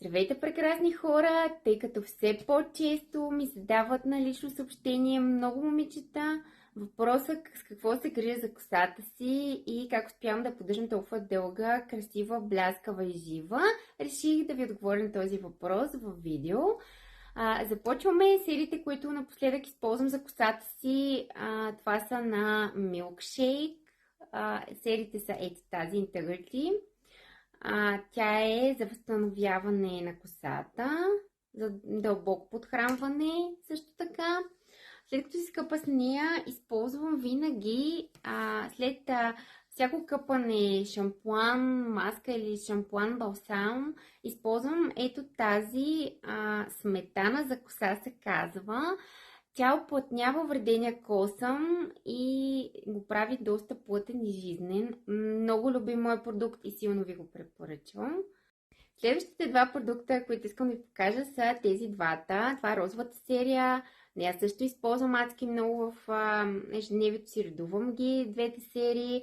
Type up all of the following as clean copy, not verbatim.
Здравейте, прекрасни хора! Тъй като все по-често ми се дават на лично съобщение много момичета въпроса с какво се грижа за косата си и как успявам да поддържам толкова дълга, красива, бляскава и жива. Реших да ви отговоря на този въпрос в видео. Започваме сериите, които напоследък използвам за косата си. Това са на Milkshake. Сериите са ето тази Integrity. Тя е за възстановяване на косата, за дълбоко подхранване също така. След като си скъпа с нея, използвам винаги след всяко къпане шампуан, маска или шампуан, балсам, използвам ето тази сметана за коса се казва. Тя уплътнява вредения косъм и го прави доста плътен и жизнен. Много любим мой продукт и силно ви го препоръчвам. Следващите два продукта, които искам да ви покажа, са тези двата. Това е розовата серия. Нея също използвам адски много в ежедневието си, редувам ги двете серии.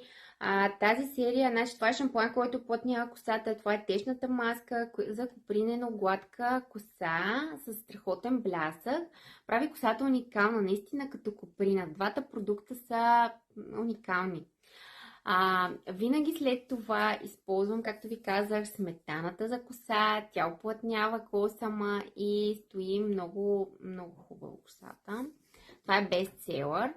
Тази серия, значи това е шампуан, който плътнява косата. Това е течната маска за копринено гладка коса с страхотен блясък. Прави косата уникална, наистина като коприна. Двата продукта са уникални. Винаги след това използвам, както ви казах, сметаната за коса. Тя уплътнява косама и стои много, много хубаво косата. Това е бестселър.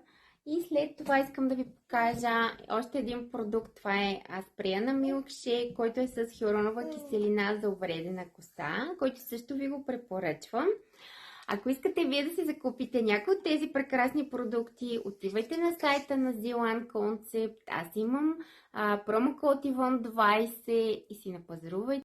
И след това искам да ви покажа още един продукт. Това е спрея на Milkshake, който е с хиалуронова киселина за увредена коса, който също ви го препоръчвам. Ако искате вие да си закупите някои от тези прекрасни продукти, отивайте на сайта на Zealand Concept. Аз имам промокод Ivon20 и си напазарувайте.